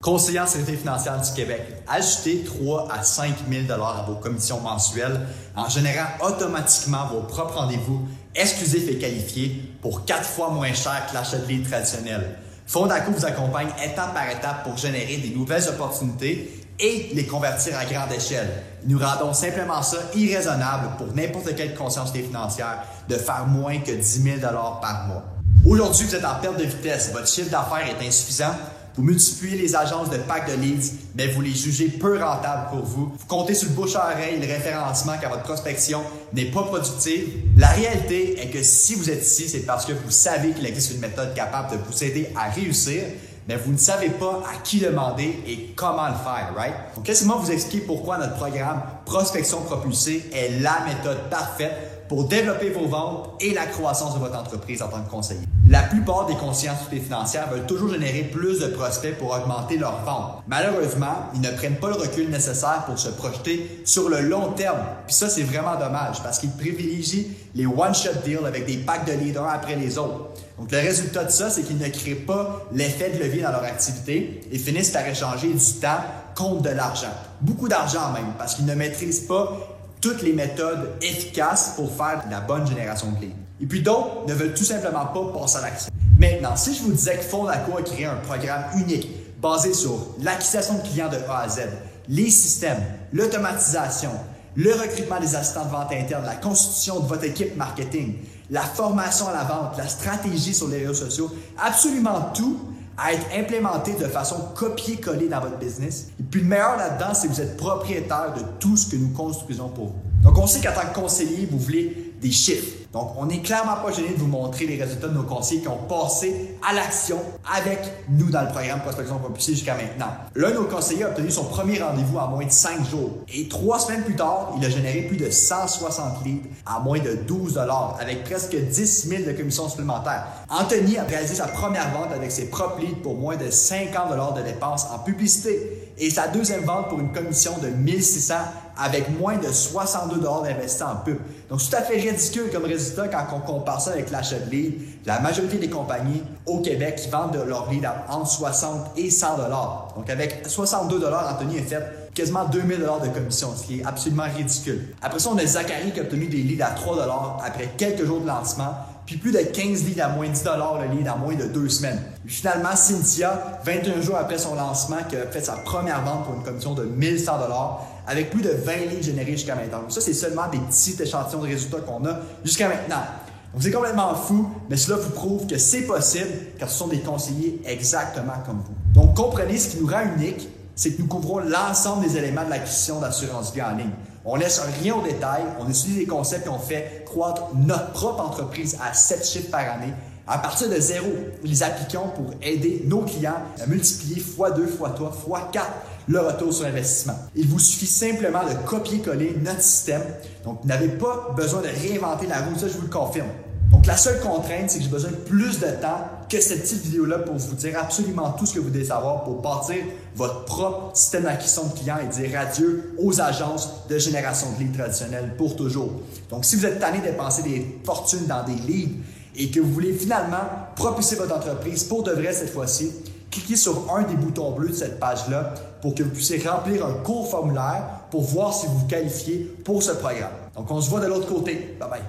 Conseiller en sécurité financière du Québec, ajoutez 3 à 5 000 $ à vos commissions mensuelles en générant automatiquement vos propres rendez-vous exclusifs et qualifiés pour 4 fois moins cher que l'achat de leads traditionnel. Fondaco vous accompagne étape par étape pour générer des nouvelles opportunités et les convertir à grande échelle. Nous rendons simplement ça irraisonnable pour n'importe quelle conscience financière de faire moins que 10 000 $ par mois. Aujourd'hui, vous êtes en perte de vitesse, votre chiffre d'affaires est insuffisant. Vous multipliez les agences de packs de leads, mais vous les jugez peu rentables pour vous. Vous comptez sur le bouche à oreille et le référencement car votre prospection n'est pas productive. La réalité est que si vous êtes ici, c'est parce que vous savez qu'il existe une méthode capable de vous aider à réussir, mais vous ne savez pas à qui demander et comment le faire, right? Donc, laissez-moi vous expliquer pourquoi notre programme Prospection Propulsée est la méthode parfaite pour développer vos ventes et la croissance de votre entreprise en tant que conseiller. La plupart des conseillers en sécurité financière veulent toujours générer plus de prospects pour augmenter leurs ventes. Malheureusement, ils ne prennent pas le recul nécessaire pour se projeter sur le long terme. Puis ça, c'est vraiment dommage parce qu'ils privilégient les one-shot deals avec des packs de leads un après les autres. Donc, le résultat de ça, c'est qu'ils ne créent pas l'effet de levier dans leur activité et finissent par échanger du temps contre de l'argent. Beaucoup d'argent même parce qu'ils ne maîtrisent pas toutes les méthodes efficaces pour faire la bonne génération de leads. Et puis d'autres ne veulent tout simplement pas passer à l'action. Maintenant, si je vous disais que Fondaco a créé un programme unique basé sur l'acquisition de clients de A à Z, les systèmes, l'automatisation, le recrutement des assistants de vente interne, la constitution de votre équipe marketing, la formation à la vente, la stratégie sur les réseaux sociaux, absolument tout à être implémenté de façon copier-coller dans votre business. Et puis le meilleur là-dedans, c'est que vous êtes propriétaire de tout ce que nous construisons pour vous. Donc on sait qu'en tant que conseiller, vous voulez des chiffres. Donc on n'est clairement pas gêné de vous montrer les résultats de nos conseillers qui ont passé à l'action avec nous dans le programme Prospection Propulsée jusqu'à maintenant. L'un de nos conseillers a obtenu son premier rendez-vous en moins de 5 jours. Et 3 semaines plus tard, il a généré plus de 160 leads à moins de 12 $ avec presque 10 000 de commissions supplémentaires. Anthony a réalisé sa première vente avec ses propres leads pour moins de 50 $ de dépenses en publicité et sa deuxième vente pour une commission de 1600 avec moins de 62 $ d'investis en pub. Donc, c'est tout à fait ridicule comme résultat quand on compare ça avec l'achat de leads. La majorité des compagnies au Québec qui vendent leurs leads entre 60 et 100 $. Donc, avec 62 $, Anthony a fait quasiment 2000 $ de commission, ce qui est absolument ridicule. Après ça, on a Zachary qui a obtenu des leads à 3 $ après quelques jours de lancement, puis plus de 15 leads à moins de 10 $ le lead en moins de 2 semaines. Puis finalement, Cynthia, 21 jours après son lancement, qui a fait sa première vente pour une commission de 1100 $ avec plus de 20 leads générés jusqu'à maintenant. Donc ça, c'est seulement des petits échantillons de résultats qu'on a jusqu'à maintenant. Donc c'est complètement fou, mais cela vous prouve que c'est possible car ce sont des conseillers exactement comme vous. Donc comprenez ce qui nous rend unique, c'est que nous couvrons l'ensemble des éléments de l'acquisition d'assurance vie en ligne. On laisse rien au détail, on utilise des concepts qui ont fait croître notre propre entreprise à 7 chiffres par année. À partir de zéro, nous les appliquons pour aider nos clients à multiplier x2, x3, x4 le retour sur investissement. Il vous suffit simplement de copier-coller notre système. Donc, vous n'avez pas besoin de réinventer la roue, ça je vous le confirme. Donc, la seule contrainte, c'est que j'ai besoin de plus de temps que cette petite vidéo-là pour vous dire absolument tout ce que vous devez savoir pour bâtir votre propre système d'acquisition de clients et dire adieu aux agences de génération de leads traditionnelles pour toujours. Donc, si vous êtes tanné de dépenser des fortunes dans des leads et que vous voulez finalement propulser votre entreprise pour de vrai cette fois-ci, cliquez sur un des boutons bleus de cette page-là pour que vous puissiez remplir un court formulaire pour voir si vous vous qualifiez pour ce programme. Donc, on se voit de l'autre côté. Bye bye.